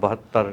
72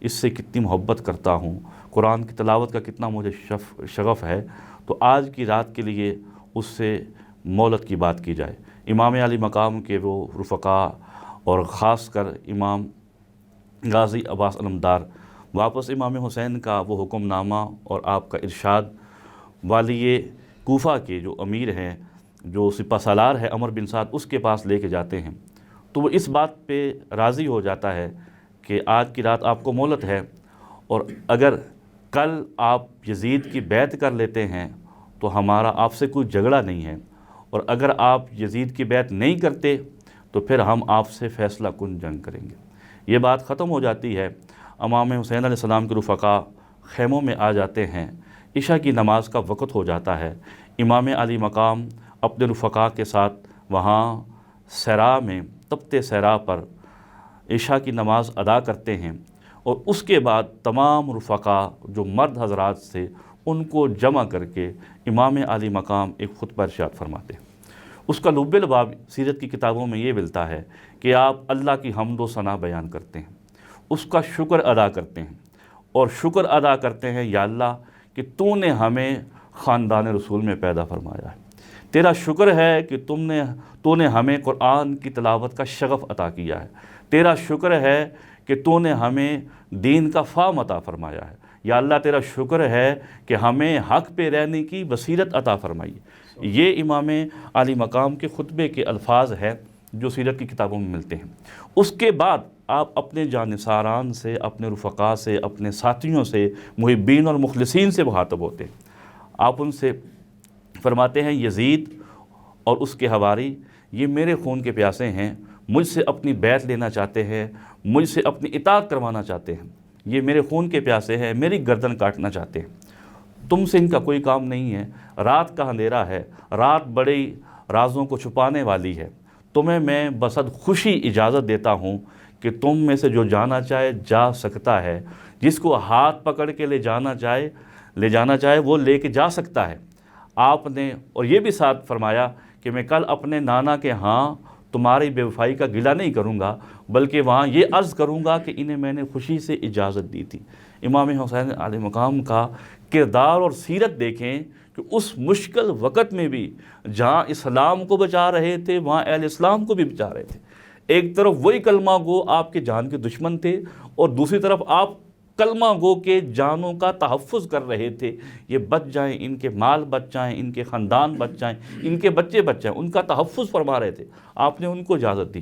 اس سے کتنی محبت کرتا ہوں، قرآن کی تلاوت کا کتنا مجھے شغف ہے، تو آج کی رات کے لیے اس سے مولت کی بات کی جائے۔ امام علی مقام کے وہ رفقا اور خاص کر امام غازی عباس علمدار واپس امام حسین کا وہ حکم نامہ اور آپ کا ارشاد والی کوفہ کے جو امیر ہیں، جو سپہ سالار ہے عمر بن سعد، اس کے پاس لے کے جاتے ہیں، تو وہ اس بات پہ راضی ہو جاتا ہے کہ آج کی رات آپ کو مہلت ہے، اور اگر کل آپ یزید کی بیعت کر لیتے ہیں تو ہمارا آپ سے کوئی جھگڑا نہیں ہے، اور اگر آپ یزید کی بیعت نہیں کرتے تو پھر ہم آپ سے فیصلہ کن جنگ کریں گے۔ یہ بات ختم ہو جاتی ہے، امام حسین علیہ السلام کے رفقا خیموں میں آ جاتے ہیں، عشاء کی نماز کا وقت ہو جاتا ہے، امام علی مقام اپنے رفقا کے ساتھ وہاں صحرا میں تپتے صحرا پر عشاء کی نماز ادا کرتے ہیں، اور اس کے بعد تمام رفقا جو مرد حضرات سے ان کو جمع کر کے امام علی مقام ایک خطبہ ارشاد فرماتے ہیں۔ اس کا لب لباب سیرت کی کتابوں میں یہ ملتا ہے کہ آپ اللہ کی حمد و ثنا بیان کرتے ہیں، اس کا شکر ادا کرتے ہیں، اور شکر ادا کرتے ہیں یا اللہ کہ تو نے ہمیں خاندان رسول میں پیدا فرمایا ہے، تیرا شکر ہے کہ تو نے ہمیں قرآن کی تلاوت کا شغف عطا کیا ہے، تیرا شکر ہے کہ تو نے ہمیں دین کا فہم عطا فرمایا ہے، یا اللہ تیرا شکر ہے کہ ہمیں حق پہ رہنے کی بصیرت عطا فرمائی ہے۔ یہ امام علی مقام کے خطبے کے الفاظ ہیں جو سیرت کی کتابوں میں ملتے ہیں۔ اس کے بعد آپ اپنے جانثاران سے، اپنے رفقا سے، اپنے ساتھیوں سے، محبین اور مخلصین سے مخاطب ہوتے ہیں۔ آپ ان سے فرماتے ہیں یزید اور اس کے حواری یہ میرے خون کے پیاسے ہیں، مجھ سے اپنی بیعت لینا چاہتے ہیں، مجھ سے اپنی اطاعت کروانا چاہتے ہیں، یہ میرے خون کے پیاسے ہیں، میری گردن کاٹنا چاہتے ہیں، تم سے ان کا کوئی کام نہیں ہے، رات کا اندھیرا ہے، رات بڑی رازوں کو چھپانے والی ہے، تمہیں میں بصد خوشی اجازت دیتا ہوں کہ تم میں سے جو جانا چاہے جا سکتا ہے، جس کو ہاتھ پکڑ کے لے جانا چاہے وہ لے کے جا سکتا ہے۔ آپ نے اور یہ بھی ساتھ فرمایا کہ میں کل اپنے نانا کے ہاں تمہاری بے وفائی کا گلہ نہیں کروں گا، بلکہ وہاں یہ عرض کروں گا کہ انہیں میں نے خوشی سے اجازت دی تھی۔ امام حسین علیہ مقام کا کردار اور سیرت دیکھیں کہ اس مشکل وقت میں بھی جہاں اسلام کو بچا رہے تھے وہاں اہل اسلام کو بھی بچا رہے تھے۔ ایک طرف وہی کلمہ گو آپ کے جان کے دشمن تھے، اور دوسری طرف آپ کلمہ گو کے جانوں کا تحفظ کر رہے تھے، یہ بچ جائیں، ان کے مال بچ جائیں، ان کے خاندان بچ جائیں، ان کے بچے بچ جائیں، ان کا تحفظ فرما رہے تھے، آپ نے ان کو اجازت دی۔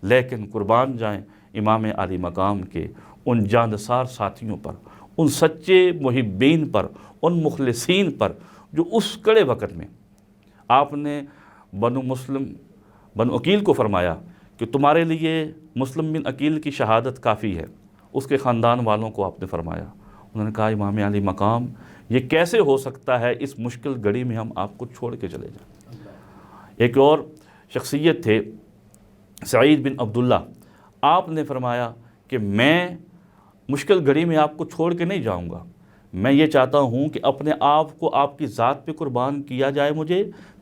لیکن قربان جائیں امام علی مقام کے ان جاندسار ساتھیوں پر، ان سچے محبین پر، ان مخلصین پر جو اس کڑے وقت میں آپ نے بنو عقیل کو فرمایا کہ تمہارے لیے مسلم بن عقیل کی شہادت کافی ہے، اس کے خاندان والوں کو آپ نے فرمایا۔ انہوں نے کہا امام علی مقام یہ کیسے ہو سکتا ہے، اس مشکل گھڑی میں ہم آپ کو چھوڑ کے چلے جائیں۔ ایک اور شخصیت تھے سعید بن عبداللہ، آپ نے فرمایا کہ میں مشکل گھڑی میں آپ کو چھوڑ کے نہیں جاؤں گا، میں یہ چاہتا ہوں کہ اپنے آپ کو آپ کی ذات پہ قربان کیا جائے،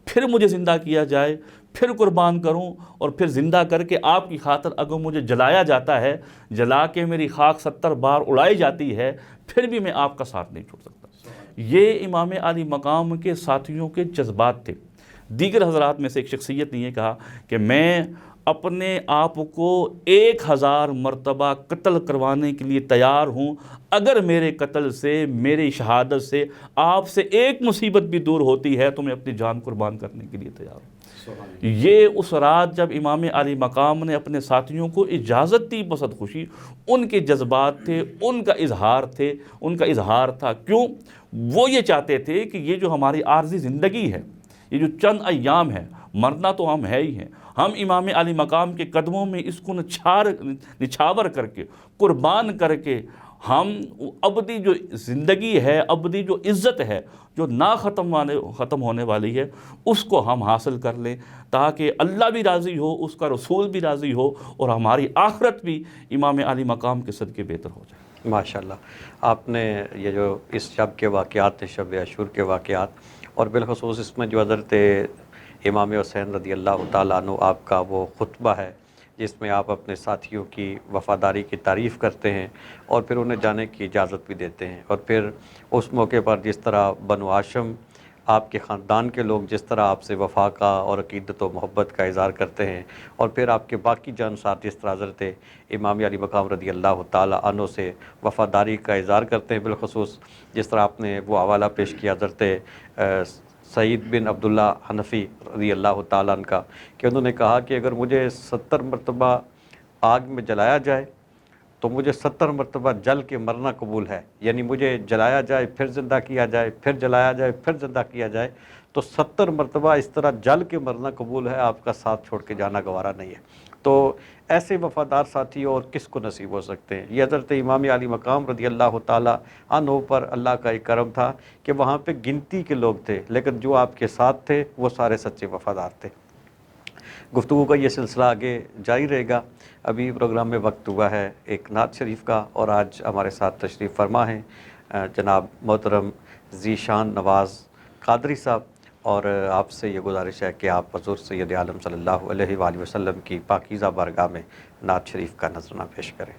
پھر مجھے زندہ کیا جائے، پھر قربان کروں، اور پھر زندہ کر کے آپ کی خاطر اگر مجھے جلایا جاتا ہے، جلا کے میری خاک 70 بار اڑائی جاتی ہے، پھر بھی میں آپ کا ساتھ نہیں چھوڑ سکتا۔ یہ امام علی مقام کے ساتھیوں کے جذبات تھے۔ دیگر حضرات میں سے ایک شخصیت نے یہ کہا کہ میں اپنے آپ کو 1000 مرتبہ قتل کروانے کے لیے تیار ہوں، اگر میرے قتل سے، میری شہادت سے آپ سے ایک مصیبت بھی دور ہوتی ہے تو میں اپنی جان قربان کرنے کے لیے تیار ہوں۔ یہ اس رات جب امام علی مقام نے اپنے ساتھیوں کو اجازت دی بصد خوشی، ان کے جذبات تھے، ان کا اظہار تھا۔ کیوں؟ وہ یہ چاہتے تھے کہ یہ جو ہماری عارضی زندگی ہے، یہ جو چند ایام ہے، مرنا تو ہم ہے ہی ہیں، ہم امام علی مقام کے قدموں میں اس کو نچھاور کر کے، قربان کر کے، ہم ابدی جو زندگی ہے، ابدی جو عزت ہے، جو نہ ختم ہونے والی ہے، اس کو ہم حاصل کر لیں، تاکہ اللہ بھی راضی ہو، اس کا رسول بھی راضی ہو، اور ہماری آخرت بھی امام علی مقام کے صدقے بہتر ہو جائے۔ ماشاءاللہ، آپ نے یہ جو اس شب کے واقعات تھے، شب عاشور کے واقعات، اور بالخصوص اس میں جو حضرت امام حسین رضی اللہ تعالیٰ عنہ آپ کا وہ خطبہ ہے جس میں آپ اپنے ساتھیوں کی وفاداری کی تعریف کرتے ہیں اور پھر انہیں جانے کی اجازت بھی دیتے ہیں، اور پھر اس موقع پر جس طرح بنو ہاشم آپ کے خاندان کے لوگ جس طرح آپ سے وفا کا اور عقیدت و محبت کا اظہار کرتے ہیں، اور پھر آپ کے باقی جانسار جس طرح حضرت امام علی مقام رضی اللہ تعالیٰ عنہ سے وفاداری کا اظہار کرتے ہیں، بالخصوص جس طرح آپ نے وہ حوالہ پیش کیا حضرت سعید بن عبداللہ حنفی رضی اللہ تعالیٰ عنہ کا، کہ انہوں نے کہا کہ اگر مجھے 70 مرتبہ آگ میں جلایا جائے تو مجھے 70 مرتبہ جل کے مرنا قبول ہے، یعنی مجھے جلایا جائے پھر زندہ کیا جائے، پھر جلایا جائے پھر زندہ کیا جائے، تو 70 مرتبہ اس طرح جل کے مرنا قبول ہے، آپ کا ساتھ چھوڑ کے جانا گوارا نہیں ہے۔ تو ایسے وفادار ساتھی اور کس کو نصیب ہو سکتے ہیں؟ یہ حضرت امام علی مقام رضی اللہ تعالیٰ عنہ پر اللہ کا ایک کرم تھا کہ وہاں پہ گنتی کے لوگ تھے، لیکن جو آپ کے ساتھ تھے وہ سارے سچے وفادار تھے۔ گفتگو کا یہ سلسلہ آگے جاری رہے گا۔ ابھی پروگرام میں وقت ہوا ہے ایک نعت شریف کا، اور آج ہمارے ساتھ تشریف فرما ہیں جناب محترم ذیشان نواز قادری صاحب، اور آپ سے یہ گزارش ہے کہ آپ حضور سید عالم صلی اللہ علیہ وآلہ وسلم کی پاکیزہ بارگاہ میں نعت شریف کا نذرانہ پیش کریں۔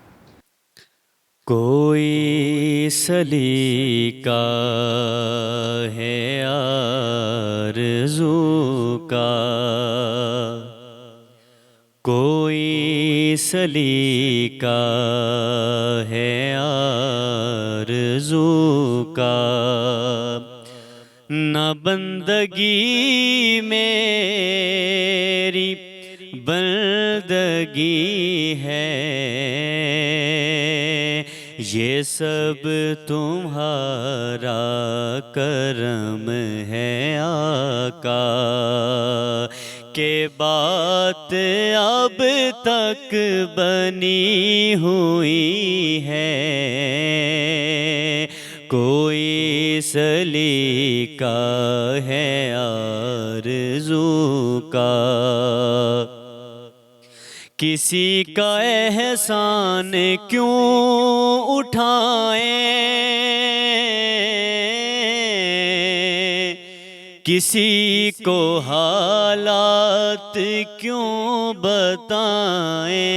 کوئی سلیقہ ہے آرزو کا، کوئی سلیقہ ہے آرزو کا، نہ بندگی میری بندگی ہے، یہ سب تمہارا کرم ہے آقا، کہ بات اب تک بنی ہوئی ہے، کوئی سلیقہ ہے آرزو کا، کسی کا احسان کیوں اٹھائیں، کسی کو حالات کیوں بتائیں،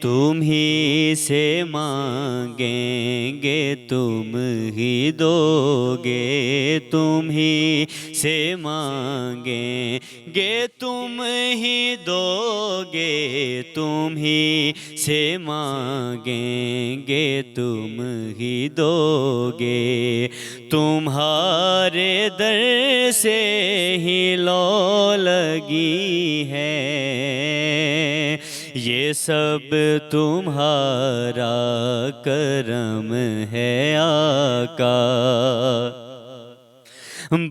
تم ہی سے مانگیں گے تم ہی دو گے، تم ہی سے مانگیں گے تم ہی دو گے، تم ہی سے مانگیں گے تم ہی دو گے، تمہارے در سے ہی لو لگی ہے، یہ سب تمہارا کرم ہے آقا،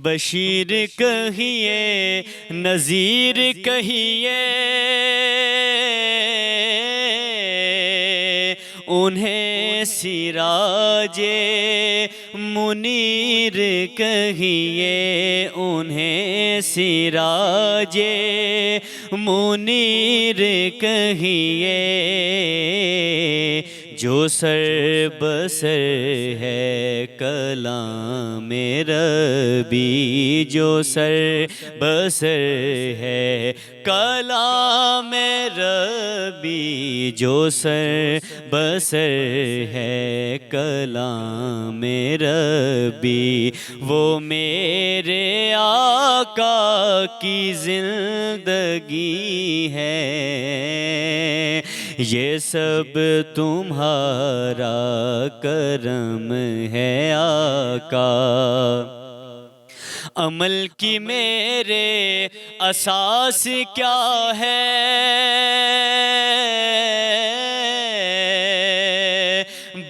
بشیر کہیے نذیر کہیے، انہیں سراج منیر کہیے، انہیں سراج منیر کہیے، جو سر بسر ہے کلام ربی، جو سر بسر ہے کلام ربی، جو سر بسر ہے کلام ربی، وہ میرے آقا کی زندگی ہے، یہ سب تمہارا کرم ہے آقا، عمل کی میرے اساس کیا ہے،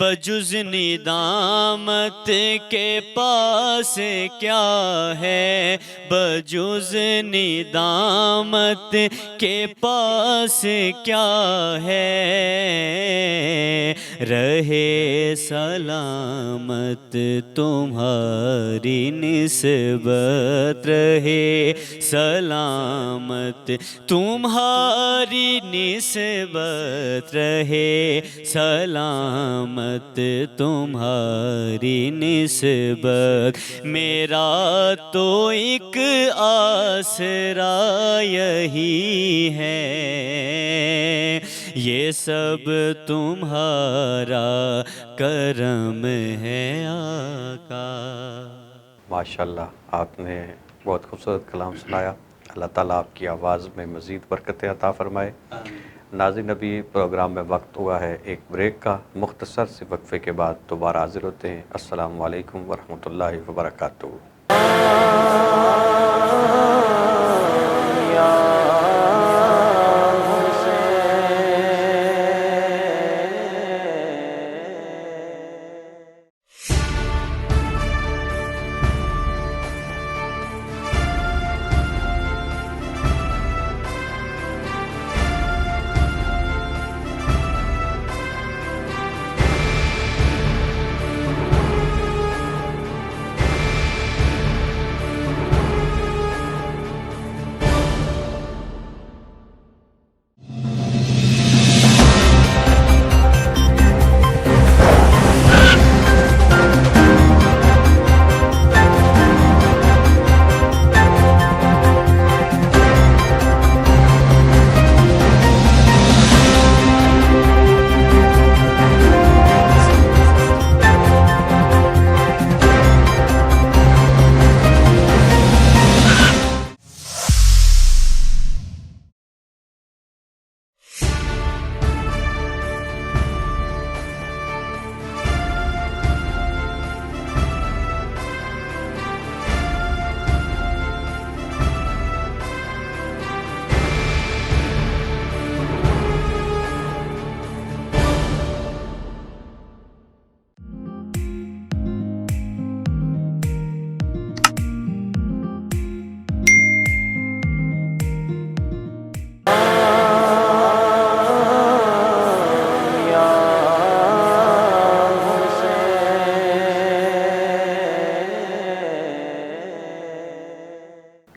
بجز ندامت کے پاس کیا ہے، بجز ندامت کے پاس کیا ہے، رہے سلامت تمہاری نسبت، رہے سلامت تمہاری نسبت، رہے سلامت تمہاری نسبت، میرا تو ایک آسرا یہی ہے، یہ سب تمہارا کرم ہے آقا۔ ماشاءاللہ، آپ نے بہت خوبصورت کلام سنایا۔ اللہ تعالیٰ آپ کی آواز میں مزید برکتیں عطا فرمائے۔ ناظرین، ابھی پروگرام میں وقت ہوا ہے ایک بریک کا، مختصر سے وقفے کے بعد دوبارہ حاضر ہوتے ہیں۔ السلام علیکم ورحمۃ اللہ وبرکاتہ۔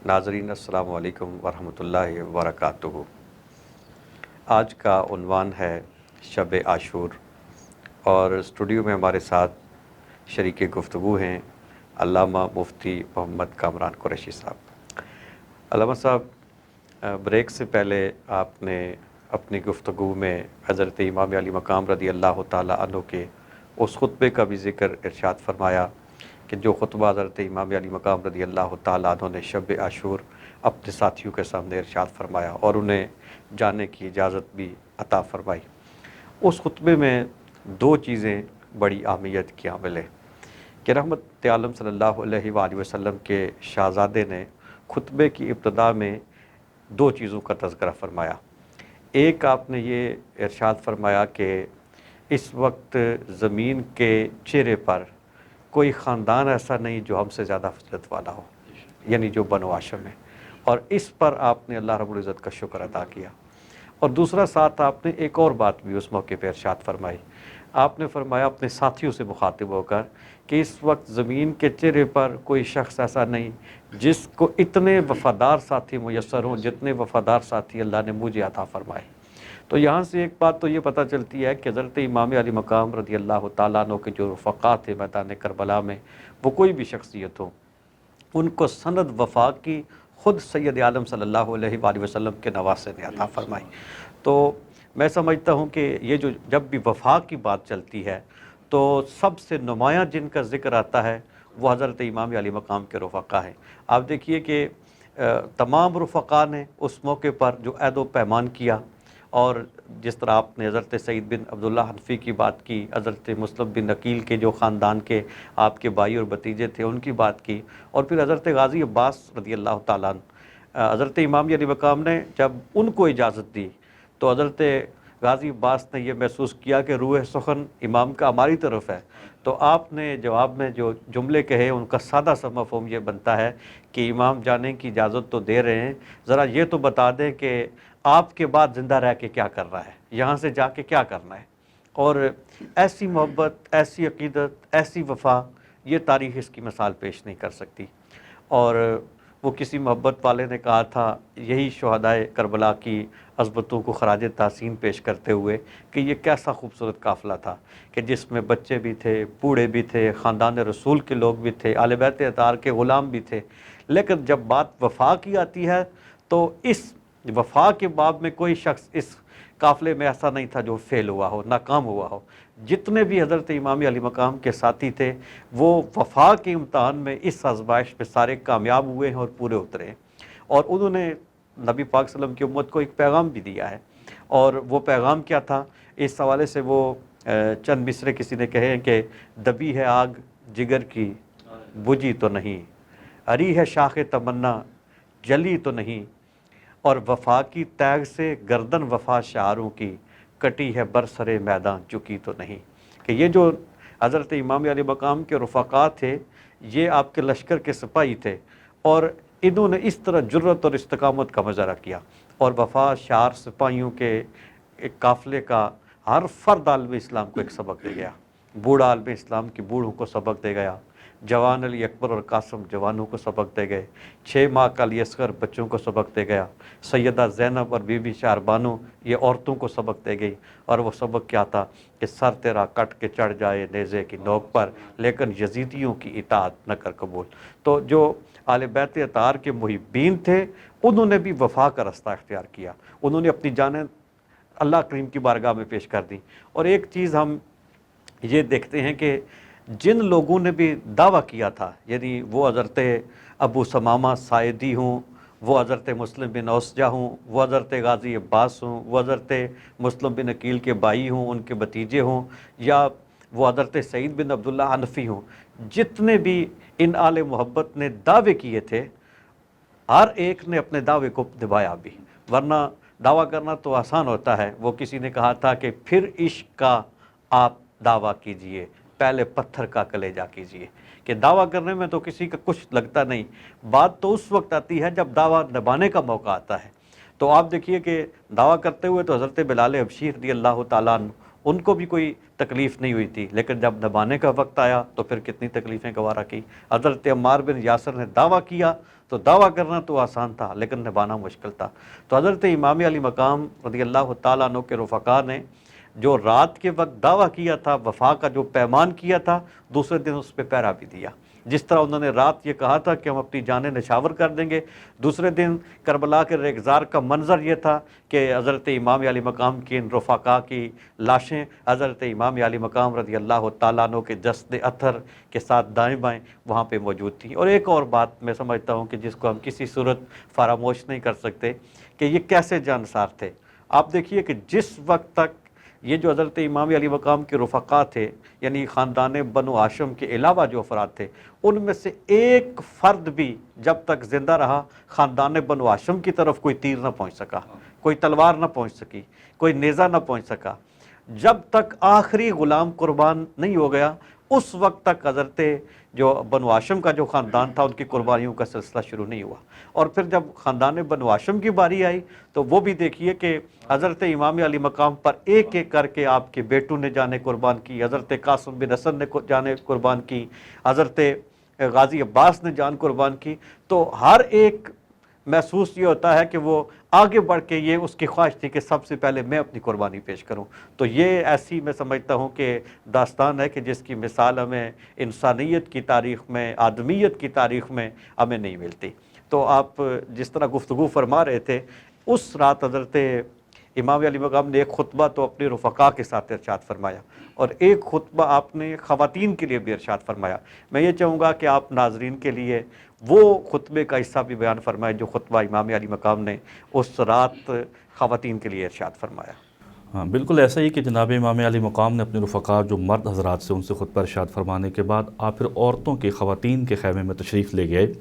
ناظرین، السلام علیکم ورحمۃ اللہ وبرکاتہ۔ آج کا عنوان ہے شب عاشور، اور اسٹوڈیو میں ہمارے ساتھ شریک گفتگو ہیں علامہ مفتی محمد کامران قریشی صاحب۔ علامہ صاحب، بریک سے پہلے آپ نے اپنی گفتگو میں حضرت امام علی مقام رضی اللہ تعالیٰ عنہ کے اس خطبے کا بھی ذکر ارشاد فرمایا کہ جو خطبہ حضرت امام علی مقام رضی اللہ تعالیٰ عنہ نے شب عاشور اپنے ساتھیوں کے سامنے ارشاد فرمایا اور انہیں جانے کی اجازت بھی عطا فرمائی۔ اس خطبے میں دو چیزیں بڑی اہمیت کی حامل ہیں کہ رحمت عالم صلی اللہ علیہ وآلہ وسلم کے شہزادے نے خطبے کی ابتدا میں دو چیزوں کا تذکرہ فرمایا۔ ایک، آپ نے یہ ارشاد فرمایا کہ اس وقت زمین کے چہرے پر کوئی خاندان ایسا نہیں جو ہم سے زیادہ فضیلت والا ہو، یعنی جو بنو ہاشم ہے، اور اس پر آپ نے اللہ رب العزت کا شکر ادا کیا۔ اور دوسرا ساتھ آپ نے ایک اور بات بھی اس موقع پہ ارشاد فرمائی۔ آپ نے فرمایا اپنے ساتھیوں سے مخاطب ہو کر کہ اس وقت زمین کے چہرے پر کوئی شخص ایسا نہیں جس کو اتنے وفادار ساتھی میسر ہوں جتنے وفادار ساتھی اللہ نے مجھے عطا فرمائے۔ تو یہاں سے ایک بات تو یہ پتہ چلتی ہے کہ حضرت امام علی مقام رضی اللہ تعالیٰ عنہ کے جو رفقا تھے میدان کربلا میں، وہ کوئی بھی شخصیت ہو، ان کو سند وفا کی خود سید عالم صلی اللہ علیہ وآلہ وسلم کے نواسے نے عطا فرمائی۔ تو میں سمجھتا ہوں کہ یہ جب بھی وفا کی بات چلتی ہے تو سب سے نمایاں جن کا ذکر آتا ہے وہ حضرت امام علی مقام کے رفقا ہیں۔ آپ دیکھیے کہ تمام رفقا نے اس موقع پر جو عہد و پیمان کیا، اور جس طرح آپ نے حضرت سعید بن عبداللہ حنفی کی بات کی، حضرت مسلم بن عقیل کے جو خاندان کے آپ کے بھائی اور بھتیجے تھے ان کی بات کی، اور پھر حضرت غازی عباس رضی اللہ تعالیٰ عنہ، حضرت امام علی مقام نے جب ان کو اجازت دی تو حضرت غازی عباس نے یہ محسوس کیا کہ روح سخن امام کا ہماری طرف ہے، تو آپ نے جواب میں جو جملے کہے ان کا سادہ سا مفہوم یہ بنتا ہے کہ امام جانے کی اجازت تو دے رہے ہیں، ذرا یہ تو بتا دیں کہ آپ کے بعد زندہ رہ کے کیا کر رہا ہے، یہاں سے جا کے کیا کرنا ہے۔ اور ایسی محبت، ایسی عقیدت، ایسی وفا، یہ تاریخ اس کی مثال پیش نہیں کر سکتی۔ اور وہ کسی محبت والے نے کہا تھا یہی شہدائے کربلا کی عظمتوں کو خراج تحسین پیش کرتے ہوئے کہ یہ کیسا خوبصورت قافلہ تھا کہ جس میں بچے بھی تھے، بوڑھے بھی تھے، خاندان رسول کے لوگ بھی تھے، اہل بیت اطہار کے غلام بھی تھے، لیکن جب بات وفا کی آتی ہے تو اس وفا کے باب میں کوئی شخص اس قافلے میں ایسا نہیں تھا جو فیل ہوا ہو، ناکام ہوا ہو۔ جتنے بھی حضرت امام علی مقام کے ساتھی تھے وہ وفا کے امتحان میں اس آزمائش میں سارے کامیاب ہوئے ہیں اور پورے اترے ہیں، اور انہوں نے نبی پاک صلی اللہ علیہ وسلم کی امت کو ایک پیغام بھی دیا ہے۔ اور وہ پیغام کیا تھا، اس حوالے سے وہ چند مصرے کسی نے کہے ہیں کہ دبی ہے آگ جگر کی بجھی تو نہیں، اری ہے شاخ تمنا جلی تو نہیں، اور وفا کی تیغ سے گردن وفا شعاروں کی کٹی ہے برسر میدان چکی تو نہیں۔ کہ یہ جو حضرت امام علی مقام کے رفقا تھے یہ آپ کے لشکر کے سپاہی تھے، اور انہوں نے اس طرح جرت اور استقامت کا مظاہرہ کیا، اور وفا شعار سپاہیوں کے ایک قافلے کا ہر فرد عالم اسلام کو ایک سبق دے گیا۔ بوڑھا عالم اسلام کی بوڑھوں کو سبق دے گیا، جوان علی اکبر اور قاسم جوانوں کو سبق دے گئے، 6 ماہ کا علی اصغر بچوں کو سبق دے گیا، سیدہ زینب اور بی بی شہر بانو یہ عورتوں کو سبق دے گئی۔ اور وہ سبق کیا تھا کہ سر تیرا کٹ کے چڑھ جائے نیزے کی نوک پر، لیکن یزیدیوں کی اطاعت نہ کر قبول۔ تو جو آل بیت اطہار کے محبین تھے انہوں نے بھی وفا کا رستہ اختیار کیا، انہوں نے اپنی جانیں اللہ کریم کی بارگاہ میں پیش کر دی۔ اور ایک چیز ہم یہ دیکھتے ہیں کہ جن لوگوں نے بھی دعویٰ کیا تھا، یعنی وہ حضرت ابو ثمامہ ساعدی ہوں، وہ حضرت مسلم بن اوسجہ ہوں، وہ حضرت غازی عباس ہوں، وہ حضرت مسلم بن عقیل کے بھائی ہوں، ان کے بھتیجے ہوں، یا وہ حضرت سعید بن عبداللہ حنفی ہوں، جتنے بھی ان آل محبت نے دعوے کیے تھے ہر ایک نے اپنے دعوے کو نبھایا بھی، ورنہ دعویٰ کرنا تو آسان ہوتا ہے۔ وہ کسی نے کہا تھا کہ پھر عشق کا آپ دعویٰ کیجئے، پہلے پتھر کا کلیجہ کیجئے، کہ دعویٰ کرنے میں تو کسی کا کچھ لگتا نہیں، بات تو اس وقت آتی ہے جب دعویٰ نبھانے کا موقع آتا ہے۔ تو آپ دیکھیے کہ دعویٰ کرتے ہوئے تو حضرت بلال حبشی رضی اللہ تعالیٰ عنہ ان کو بھی کوئی تکلیف نہیں ہوئی تھی، لیکن جب نبھانے کا وقت آیا تو پھر کتنی تکلیفیں گوارا کی۔ حضرت عمار بن یاسر نے دعویٰ کیا تو دعویٰ کرنا تو آسان تھا لیکن نبھانا مشکل تھا۔ تو حضرت امام علی مقام رضی اللہ تعالیٰ عنہ کے رفقا نے جو رات کے وقت دعویٰ کیا تھا، وفا کا جو پیمان کیا تھا، دوسرے دن اس پہ پیرا بھی دیا۔ جس طرح انہوں نے رات یہ کہا تھا کہ ہم اپنی جانیں نشاور کر دیں گے، دوسرے دن کربلا کے ریگزار کا منظر یہ تھا کہ حضرت امام علی مقام کی ان رفقا کی لاشیں حضرت امام علی مقام رضی اللہ تعالیٰ عنہ کے جسد اطہر کے ساتھ دائیں بائیں وہاں پہ موجود تھیں۔ اور ایک اور بات میں سمجھتا ہوں کہ جس کو ہم کسی صورت فراموش نہیں کر سکتے کہ یہ کیسے جانسار تھے۔ آپ دیکھیے کہ جس وقت تک یہ جو حضرت امام علی مقام کے رفقا تھے، یعنی خاندان بنو ہاشم کے علاوہ جو افراد تھے، ان میں سے ایک فرد بھی جب تک زندہ رہا خاندان بنو ہاشم کی طرف کوئی تیر نہ پہنچ سکا، کوئی تلوار نہ پہنچ سکی، کوئی نیزہ نہ پہنچ سکا۔ جب تک آخری غلام قربان نہیں ہو گیا اس وقت تک حضرت جو بنو ہاشم کا جو خاندان تھا ان کی قربانیوں کا سلسلہ شروع نہیں ہوا۔ اور پھر جب خاندان بنو ہاشم کی باری آئی تو وہ بھی دیکھیے کہ حضرت امام علی مقام پر ایک ایک کر کے آپ کے بیٹوں نے جانیں قربان کی، حضرت قاسم بن حسن نے جانیں قربان کی، حضرت غازی عباس نے جان قربان کی۔ تو ہر ایک محسوس یہ ہوتا ہے کہ وہ آگے بڑھ کے یہ اس کی خواہش تھی کہ سب سے پہلے میں اپنی قربانی پیش کروں۔ تو یہ ایسی میں سمجھتا ہوں کہ داستان ہے کہ جس کی مثال ہمیں انسانیت کی تاریخ میں، آدمیت کی تاریخ میں ہمیں نہیں ملتی۔ تو آپ جس طرح گفتگو فرما رہے تھے، اس رات حضرت امام علی مقام نے ایک خطبہ تو اپنے رفقا کے ساتھ ارشاد فرمایا، اور ایک خطبہ آپ نے خواتین کے لیے بھی ارشاد فرمایا۔ میں یہ چاہوں گا کہ آپ ناظرین کے لیے وہ خطبے کا حصہ بھی بیان فرمائے جو خطبہ امام علی مقام نے اس رات خواتین کے لیے ارشاد فرمایا۔ ہاں بالکل ایسا ہی کہ جناب امام علی مقام نے اپنے رفقا جو مرد حضرات سے ان سے خطبہ ارشاد فرمانے کے بعد آپ پھر عورتوں کے، خواتین کے خیمے میں تشریف لے گئے،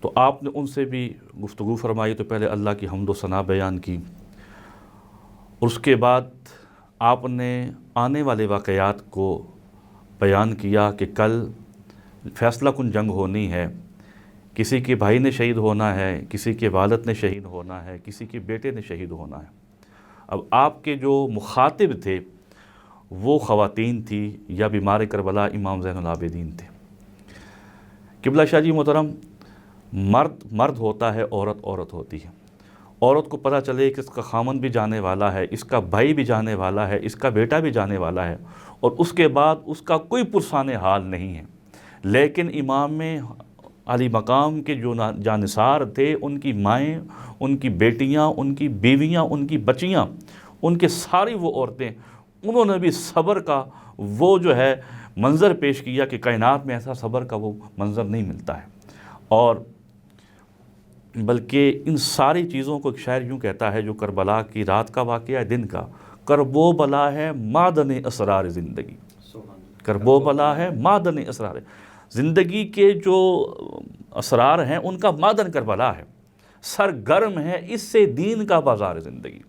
تو آپ نے ان سے بھی گفتگو فرمائی۔ تو پہلے اللہ کی حمد و ثنا بیان کی، اور اس کے بعد آپ نے آنے والے واقعات کو بیان کیا کہ کل فیصلہ کن جنگ ہونی ہے، کسی کے بھائی نے شہید ہونا ہے، کسی کے والد نے شہید ہونا ہے، کسی کے بیٹے نے شہید ہونا ہے۔ اب آپ کے جو مخاطب تھے وہ خواتین تھی یا بیمار کربلا امام زین العابدین تھے۔ قبلہ شاہ جی محترم، مرد مرد ہوتا ہے، عورت عورت ہوتی ہے۔ عورت کو پتہ چلے کہ اس کا خامن بھی جانے والا ہے، اس کا بھائی بھی جانے والا ہے، اس کا بیٹا بھی جانے والا ہے، اور اس کے بعد اس کا کوئی پرسان حال نہیں ہے، لیکن امام علی مقام کے جو جانثار تھے، ان کی مائیں، ان کی بیٹیاں، ان کی بیویاں، ان کی بچیاں، ان کے ساری وہ عورتیں، انہوں نے بھی صبر کا وہ جو ہے منظر پیش کیا کہ کائنات میں ایسا صبر کا وہ منظر نہیں ملتا ہے۔ اور بلکہ ان ساری چیزوں کو ایک شاعر یوں کہتا ہے جو کربلا کی رات کا واقعہ ہے، دن کا، کرب و بلا ہے معدن اسرار زندگی، کرب و بلا ہے معدن اسرار زندگی کے جو اسرار ہیں ان کا معدن کربلا ہے، سرگرم ہے اس سے دین کا بازار زندگی۔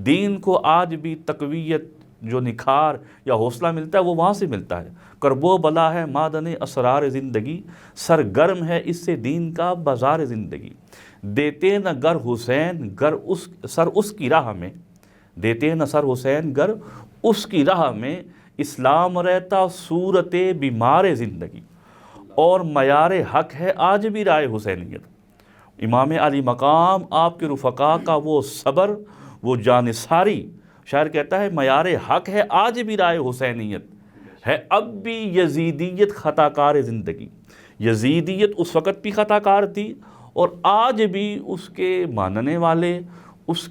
دین کو آج بھی تقویت، جو نکھار یا حوصلہ ملتا ہے وہ وہاں سے ملتا ہے۔ کرب و بلا ہے معدن اسرار زندگی، سرگرم ہے اس سے دین کا بازار زندگی۔ دیتے نہ گر حسین گر سر اس کی راہ میں، دیتے نہ سر حسین گر اس کی راہ میں، اسلام رہتا صورت بیمار زندگی، اور معیار حق ہے آج بھی رائے حسینیت۔ امام علی مقام، آپ کے رفقا کا وہ صبر، وہ جانثاری، شاعر کہتا ہے معیار حق ہے آج بھی رائے حسینیت، ہے اب بھی یزیدیت خطا کار زندگی۔ یزیدیت اس وقت بھی خطا کار تھی اور آج بھی اس کے ماننے والے، اس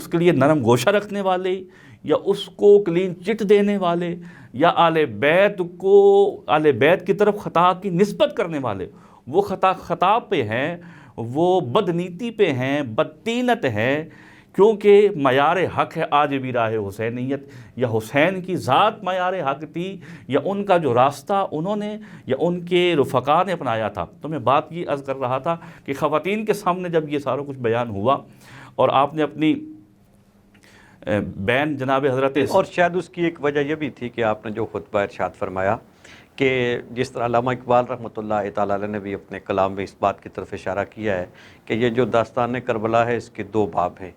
کے لیے نرم گوشہ رکھنے والے، یا اس کو کلین چٹ دینے والے، یا آل بیت کی طرف خطا کی نسبت کرنے والے، وہ خطا پہ ہیں، وہ بدنیتی پہ ہیں، بدتینت ہے، کیونکہ معیار حق ہے آج بھی راہ حسینیت۔ یا حسین کی ذات معیار حق تھی، یا ان کا جو راستہ انہوں نے یا ان کے رفقا نے اپنایا تھا۔ تو میں بات یہ عرض کر رہا تھا کہ خواتین کے سامنے جب یہ سارا کچھ بیان ہوا اور آپ نے اپنی بین جناب حضرت، اور شاید اس کی ایک وجہ یہ بھی تھی کہ آپ نے جو خطبہ ارشاد فرمایا کہ جس طرح علامہ اقبال رحمۃ اللہ تعالیٰ علیہ نے بھی اپنے کلام میں اس بات کی طرف اشارہ کیا ہے کہ یہ جو داستان کربلا ہے اس کے دو باب ہیں،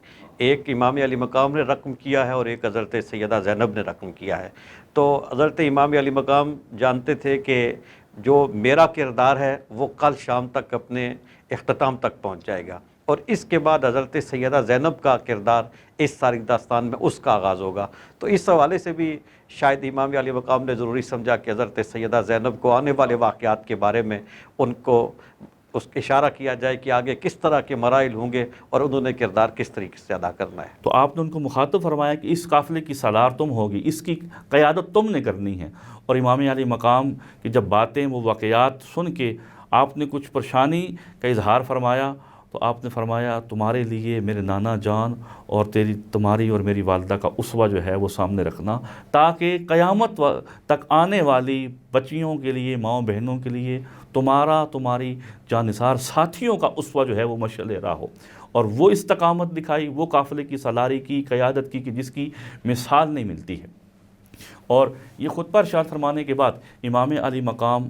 ایک امام علی مقام نے رقم کیا ہے اور ایک حضرت سیدہ زینب نے رقم کیا ہے۔ تو حضرت امام علی مقام جانتے تھے کہ جو میرا کردار ہے وہ کل شام تک اپنے اختتام تک پہنچ جائے گا، اور اس کے بعد حضرت سیدہ زینب کا کردار اس ساری داستان میں اس کا آغاز ہوگا۔ تو اس حوالے سے بھی شاید امام علی مقام نے ضروری سمجھا کہ حضرت سیدہ زینب کو آنے والے واقعات کے بارے میں ان کو اس اشارہ کیا جائے کہ آگے کس طرح کے مراحل ہوں گے اور انہوں نے کردار کس طریقے سے ادا کرنا ہے۔ تو آپ نے ان کو مخاطب فرمایا کہ اس قافلے کی سالار تم ہوگی، اس کی قیادت تم نے کرنی ہے۔ اور امام علی مقام کی جب باتیں، وہ واقعات سن کے آپ نے کچھ پریشانی کا اظہار فرمایا، تو آپ نے فرمایا تمہارے لیے میرے نانا جان اور تمہاری اور میری والدہ کا اسوہ جو ہے وہ سامنے رکھنا، تاکہ قیامت تک آنے والی بچیوں کے لیے، ماؤں بہنوں کے لیے تمہاری جانثار ساتھیوں کا اسوہ جو ہے وہ مشعل راہ ہو۔ اور وہ استقامت دکھائی، وہ قافلے کی سالاری کی، قیادت کی، کہ جس کی مثال نہیں ملتی ہے۔ اور یہ خطبہ ارشاد فرمانے کے بعد امام علی مقام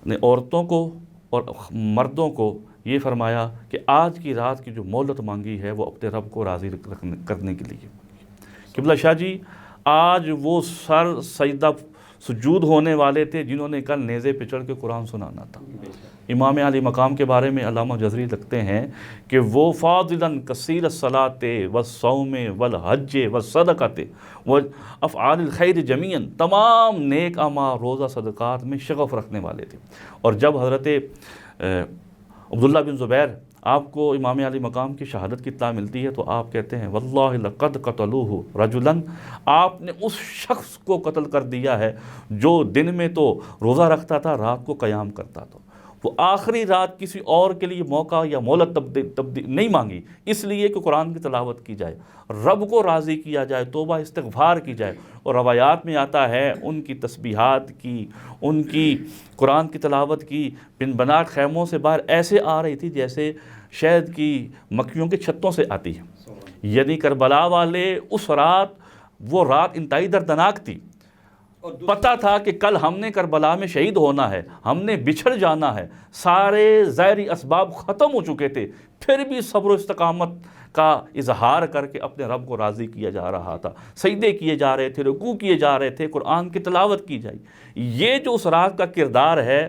نے عورتوں کو اور مردوں کو یہ فرمایا کہ آج کی رات کی جو مہلت مانگی ہے وہ اپنے رب کو راضی کرنے کے لیے۔ قبلہ شاہ جی آج وہ سر سجدہ سجود ہونے والے تھے جنہوں نے کل نیزے پہ چڑھ کے قرآن سنانا تھا۔ امام علی مقام کے بارے میں علامہ جزری لکھتے ہیں کہ وہ فاضلاً کثیر الصلاۃ والصوم والحج والصدقۃ وافعال الخیر جمیعاً، تمام نیک اعمال، روزہ، صدقات میں شغف رکھنے والے تھے۔ اور جب حضرت عبداللہ بن زبیر آپ کو امام علی مقام کی شہادت کی اطلاع ملتی ہے تو آپ کہتے ہیں واللہ لقد قتلوہ رجلاً، آپ نے اس شخص کو قتل کر دیا ہے جو دن میں تو روزہ رکھتا تھا، رات کو قیام کرتا تھا۔ وہ آخری رات کسی اور کے لیے موقع یا مہلت تبدیل نہیں مانگی، اس لیے کہ قرآن کی تلاوت کی جائے، رب کو راضی کیا جائے، توبہ استغفار کی جائے۔ اور روایات میں آتا ہے ان کی تسبیحات کی، ان کی قرآن کی تلاوت کی بن بناٹ خیموں سے باہر ایسے آ رہی تھی جیسے شہد کی مکھیوں کے چھتوں سے آتی ہے۔ یعنی کربلا والے اس رات، وہ رات انتہائی دردناک تھی، پتہ تھا کہ کل ہم نے کربلا میں شہید ہونا ہے، ہم نے بچھڑ جانا ہے، سارے ظاہری اسباب ختم ہو چکے تھے، پھر بھی صبر و استقامت کا اظہار کر کے اپنے رب کو راضی کیا جا رہا تھا، سجدے کیے جا رہے تھے، رکوع کیے جا رہے تھے، قرآن کی تلاوت کی جائے۔ یہ جو اس رات کا کردار ہے،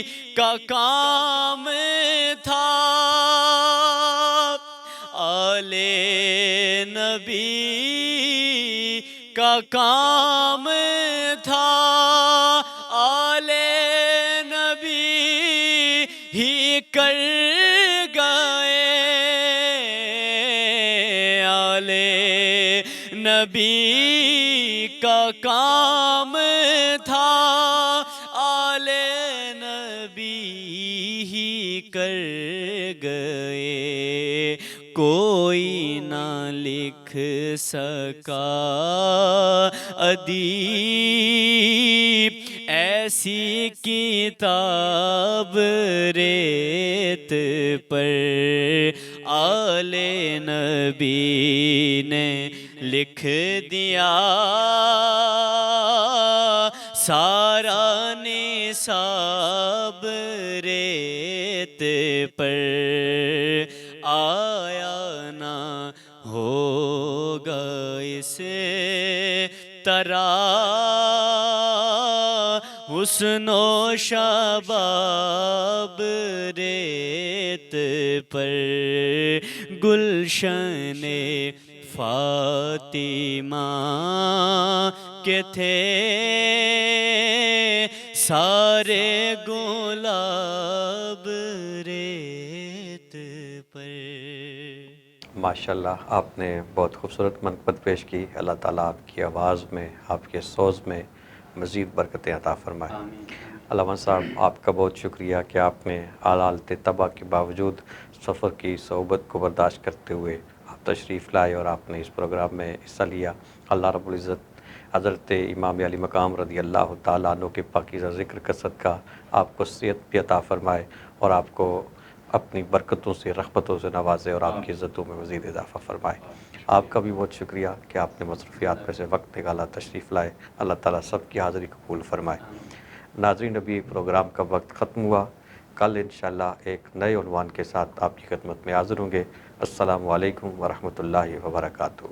آلے نبی کا کام تھا، آلے نبی ہی کر گئے، آلے نبی کا کام تھا، آلے نبی ہی کر گئے، کوئی نہ لکھ سکا ادیب ایسی کتاب ریت پر، آل نبی نے لکھ دیا سارا نصاب ریت پر، آیا نہ ہوگا اس طرح حسن و شباب ریت پر، گلشن فاطمہ کے تھے سارے گلاب ریت پر۔ ماشاءاللہ آپ نے بہت خوبصورت منقبت پیش کی، اللہ تعالیٰ آپ کی آواز میں، آپ کے سوز میں مزید برکتیں عطا فرمائے۔ علامہ صاحب آپ کا بہت شکریہ کہ آپ نے حالات تباہ کے باوجود سفر کی صعوبت کو برداشت کرتے ہوئے آپ تشریف لائے اور آپ نے اس پروگرام میں حصہ لیا۔ اللہ رب العزت حضرت امام علی مقام رضی اللہ تعالیٰ عنہ کے پاکیزہ ذکر کا صدقہ آپ کو صحت بھی عطا فرمائے اور آپ کو اپنی برکتوں سے، رحمتوں سے نوازے اور آپ کی عزتوں میں مزید اضافہ فرمائے۔ آپ کا بھی بہت شکریہ کہ آپ نے مصروفیات میں سے وقت نکالا، تشریف لائے۔ اللہ تعالیٰ سب کی حاضری قبول فرمائے۔ ناظرین، ابھی پروگرام کا وقت ختم ہوا، کل انشاءاللہ ایک نئے عنوان کے ساتھ آپ کی خدمت میں حاضر ہوں گے۔ السلام علیکم ورحمۃ اللہ وبرکاتہ۔